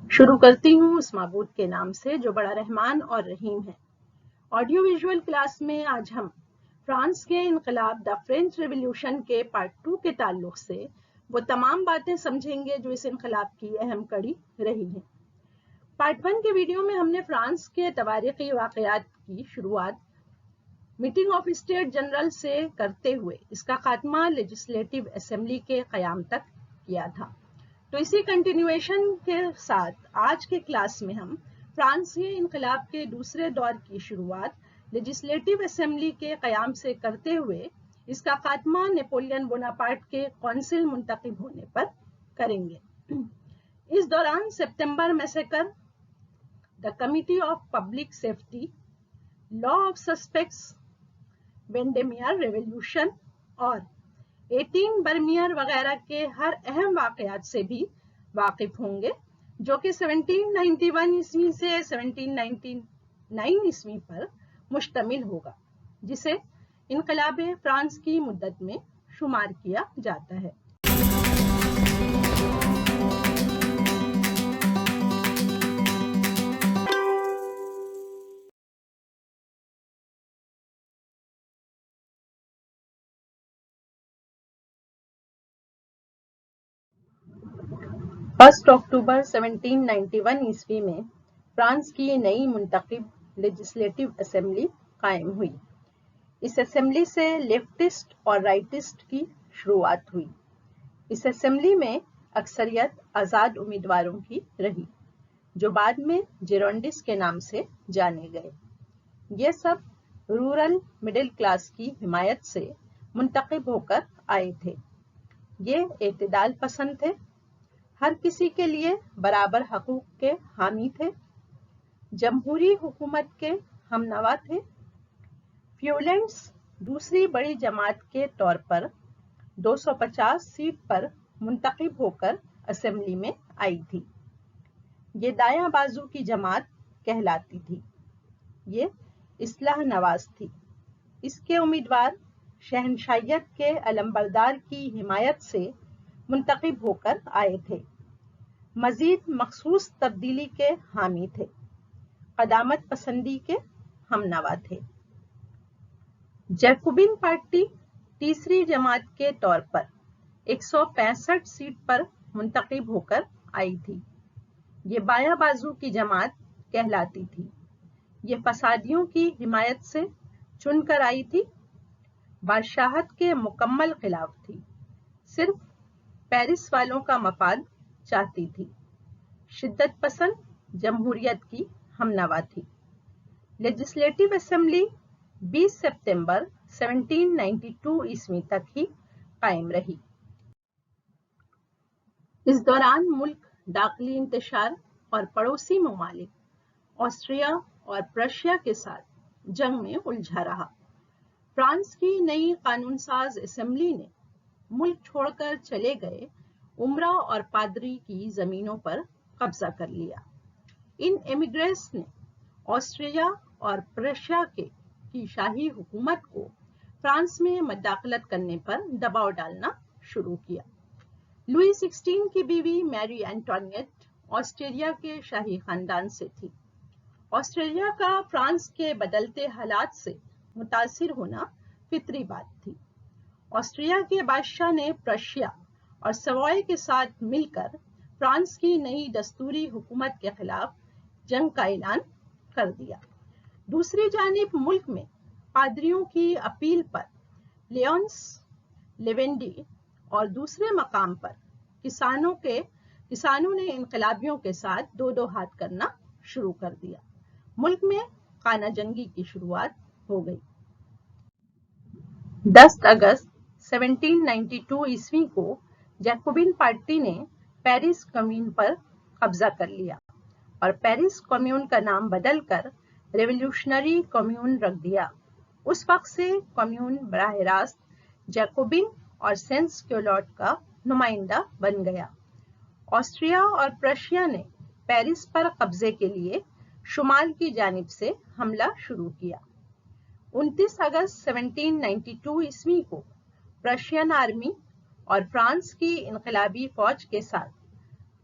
شروع کرتی ہوں اس معبود کے نام سے جو بڑا رحمان اور رحیم ہے۔ آڈیو ویژول کلاس میں آج ہم فرانس کے انقلاب دا فرینچ ریولیوشن کے پارٹ 2 کے تعلق سے وہ تمام باتیں سمجھیں گے جو اس انقلاب کی اہم کڑی رہی ہیں۔ پارٹ 1 کے ویڈیو میں ہم نے فرانس کے تواریخی واقعات کی شروعات میٹنگ آف اسٹیٹ جنرل سے کرتے ہوئے اس کا خاتمہ لیجسلیٹو اسمبلی کے قیام تک کیا تھا۔ تو اسی کنٹینیویشن کے ساتھ آج کے کلاس میں ہم فرانسی انقلاب کے دوسرے دور کی شروعات لیجسلیٹو اسمبلی کے قیام سے کرتے ہوئے اس کا خاتمہ نیپولین بوناپارٹ کے کونسل منتخب ہونے پر کریں گے۔ اس دوران September massacre, the Committee of Public Safety, Law of Suspects, Vendemiaire revolution اور 18 برمیئر وغیرہ کے ہر اہم واقعات سے بھی واقف ہوں گے جو کہ 1791 عیسوی سے 1799 عیسوی پر مشتمل ہوگا، جسے انقلاب فرانس کی مدت میں شمار کیا جاتا ہے۔ فسٹ اکتوبر 1791 عیسوی میں فرانس کی نئی منتخب لیجسلیٹو اسمبلی قائم ہوئی۔ اس اسمبلی سے لیفٹسٹ اور رائٹسٹ کی شروعات ہوئی۔ اس اسمبلی میں اکثریت آزاد امیدواروں کی رہی جو بعد میں جیرونڈس کے نام سے جانے گئے۔ یہ سب رورل مڈل کلاس کی حمایت سے منتخب ہو کر آئے تھے۔ یہ اعتدال پسند تھے، ہر کسی کے لیے برابر حقوق کے حامی تھے، جمہوری حکومت کے ہم نوا تھے۔ فیولینٹس دوسری بڑی جماعت کے طور پر 250 سیٹ پر منتخب ہو کر اسمبلی میں آئی تھی۔ یہ دایاں بازو کی جماعت کہلاتی تھی۔ یہ اصلاح نواز تھی۔ اس کے امیدوار شہنشاہیت کے علمبردار کی حمایت سے منتخب ہو کر آئے تھے، مزید مخصوص تبدیلی کے حامی تھے، قدامت پسندی کے ہم نوا تھے۔ جیکوبین پارٹی تیسری جماعت کے طور پر 165 سیٹ پر منتخب ہو کر آئی تھی۔ یہ بایاں بازو کی جماعت کہلاتی تھی۔ یہ فسادیوں کی حمایت سے چن کر آئی تھی، بادشاہت کے مکمل خلاف تھی، صرف پیرس والوں کا مفاد چاہتی تھی، شدت پسند جمہوریت کی ہم نوا تھی۔ لیجسلیٹو اسمبلی 20 ستمبر 1792 عیسوی تک ہی قائم رہی۔ اس دوران ملک داخلی انتشار اور پڑوسی ممالک آسٹریا اور پرشیا کے ساتھ جنگ میں الجھا رہا۔ فرانس کی نئی قانون ساز اسمبلی نے ملک چھوڑ کر چلے گئے امرا اور پادری کی زمینوں پر قبضہ کر لیا۔ ان ایمگریٹس نے آسٹریا اور پرشیا کی شاہی حکومت کو فرانس میں مداخلت کرنے پر دباؤ ڈالنا شروع کیا۔ لوئی 16 کی بیوی میری اینٹونیٹ آسٹریا کے شاہی خاندان سے تھی۔ آسٹریلیا کا فرانس کے بدلتے حالات سے متاثر ہونا فطری بات تھی۔ آسٹریا کے بادشاہ نے پرشیا اور سوائے کے ساتھ مل کر فرانس کی نئی دستوری حکومت کے خلاف جنگ کا اعلان کر دیا۔ دوسری جانب ملک میں پادریوں کی اپیل پر لیونس لیونڈی اور دوسرے مقام پر کسانوں نے انقلابیوں کے ساتھ دو ہاتھ کرنا شروع کر دیا۔ ملک میں خانہ جنگی کی شروعات ہو گئی۔ 10 اگست 1792 عیسوی کو جیکوبین پارٹی نے پیرس کمیون پر قبضہ کر لیا اور پیرس کمیون کا نام بدل کر ریولیوشنری کمیون رکھ دیا۔ اس وقت سے کمیون براہ راست جیکوبین اور سینس کیولوٹ کا نمائندہ بن گیا۔ آسٹریا اور پرشیا نے پیرس پر قبضے کے لیے شمال کی جانب سے حملہ شروع کیا۔ 29 اگست 1792 عیسوی کو پرشین آرمی اور فرانس کی انقلابی فوج کے ساتھ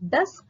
10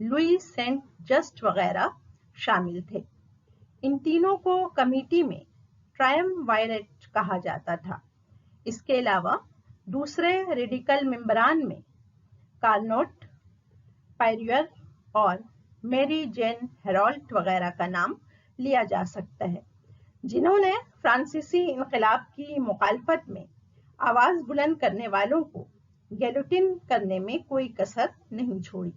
لوئی سینٹ جسٹ وغیرہ شامل تھے۔ ان تینوں کو کمیٹی میں ٹرائموائرٹ کہا جاتا تھا۔ اس کے علاوہ دوسرے ریڈیکل ممبران میں کارنوٹ، پائریئر اور میری جین ہیرالٹ وغیرہ کا نام لیا جا سکتا ہے، جنہوں نے فرانسیسی انقلاب کی مخالفت میں آواز بلند کرنے والوں کو گیلوٹن کرنے میں کوئی کسر نہیں چھوڑی۔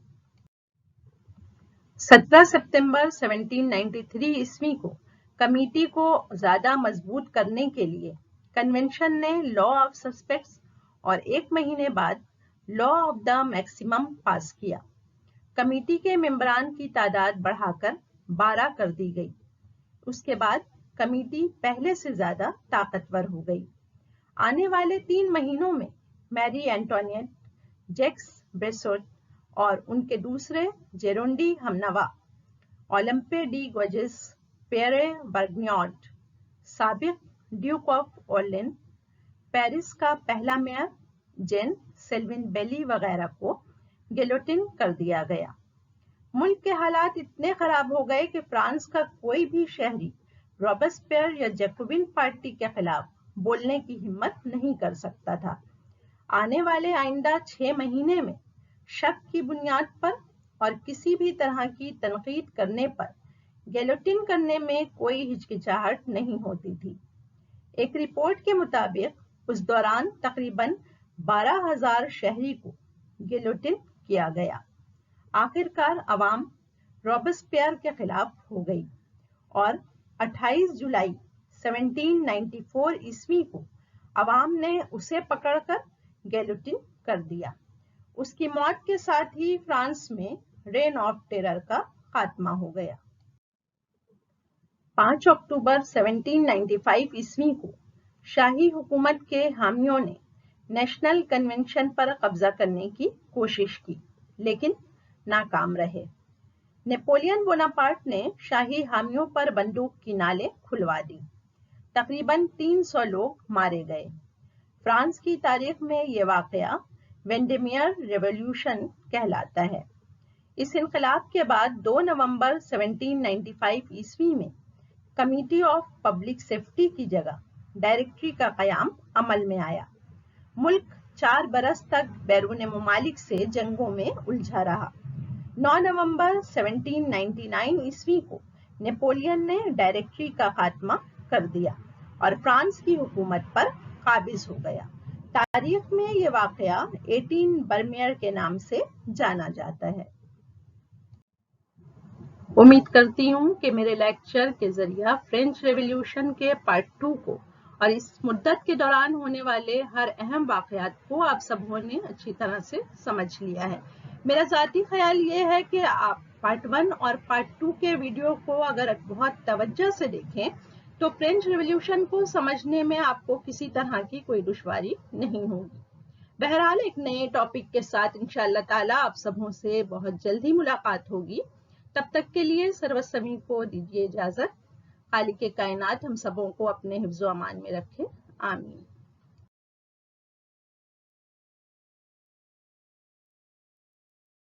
17 ستمبر 1793 عیسوی کو کمیٹی کو زیادہ مضبوط کرنے کے لیے کنونشن نے لا آف سسپیکٹس اور 1 مہینے بعد لا آف دا میکسیمم پاس کیا۔ کمیٹی کے ممبران کی تعداد بڑھا کر 12 کر دی گئی۔ اس کے بعد کمیٹی پہلے سے زیادہ طاقتور ہو گئی۔ آنے والے 3 مہینوں میں میری اینٹونیٹ، جیکس بریسوٹ اور ان کے دوسرے جیرونڈی ہمنوا، اولمپے ڈی گوجز، پیرے برگنیاٹ، سابق ڈیوک آف اورلین، پیرس کا پہلا میئر جین سیلوین بیلی وغیرہ کو گیلوٹن کر دیا گیا۔ ملک کے حالات اتنے خراب ہو گئے کہ فرانس کا کوئی بھی شہری رابسپیئر یا جیکوبن پارٹی کے خلاف بولنے کی ہمت نہیں کر سکتا تھا۔ آنے والے آئندہ 6 مہینے میں شک کی بنیاد پر اور کسی بھی طرح کی تنقید کرنے پر گیلوٹن کرنے میں کوئی ہچکچاہٹ نہیں ہوتی تھی۔ ایک رپورٹ کے مطابق اس دوران تقریباً 12,000 شہری کو گیلوٹن کیا گیا۔ آخرکار عوام رابسپیئر کے خلاف ہو گئی اور 28 جولائی 1794 عیسوی کو عوام نے اسے پکڑ کر گیلوٹن کر دیا۔ اس کی موت کے ساتھ ہی فرانس میں رین آف ٹیرر کا خاتمہ ہو گیا۔ 5 اکتوبر 1795 عیسوی کو شاہی حکومت کے حامیوں نے نیشنل کنونشن پر قبضہ کرنے کی کوشش کی، لیکن ناکام رہے۔ نیپولین بوناپارٹ نے شاہی حامیوں پر بندوق کی نالیں کھلوا دی۔ تقریباً 300 لوگ مارے گئے۔ فرانس کی تاریخ میں یہ واقعہ وینڈیمیئر ریولیوشن کہلاتا ہے۔ اس انقلاب کے بعد 2 نومبر 1795 عیسوی میں کمیٹی آف پبلک سیفٹی کی جگہ ڈائریکٹری کا قیام عمل میں آیا۔ ملک 4 برس تک بیرون ممالک سے جنگوں میں الجھا رہا۔ 9 نومبر 1799 عیسوی کو نیپولین نے ڈائریکٹری کا خاتمہ کر دیا اور فرانس کی حکومت پر قابض ہو گیا۔ تاریخ میں یہ واقعہ 18 برمیئر کے نام سے جانا جاتا ہے۔ امید کرتی ہوں کہ میرے لیکچر کے ذریعہ فرینچ ریولیوشن کے پارٹ 2 کو اور اس مدت کے دوران ہونے والے ہر اہم واقعات کو آپ سبوں نے اچھی طرح سے سمجھ لیا ہے۔ میرا ذاتی خیال یہ ہے کہ آپ پارٹ 1 اور پارٹ 2 کے ویڈیو کو اگر بہت توجہ سے دیکھیں تو فرینچ ریولیوشن کو سمجھنے میں آپ کو کسی طرح کی کوئی دشواری نہیں ہوگی۔ بہرحال ایک نئے ٹاپک کے ساتھ انشاءاللہ تعالی آپ سبوں سے بہت جلدی ملاقات ہوگی۔ تب تک کے لیے سروسمی کو دیجیے اجازت۔ خالق کائنات ہم سبوں کو اپنے حفظ و امان میں رکھے، آمین۔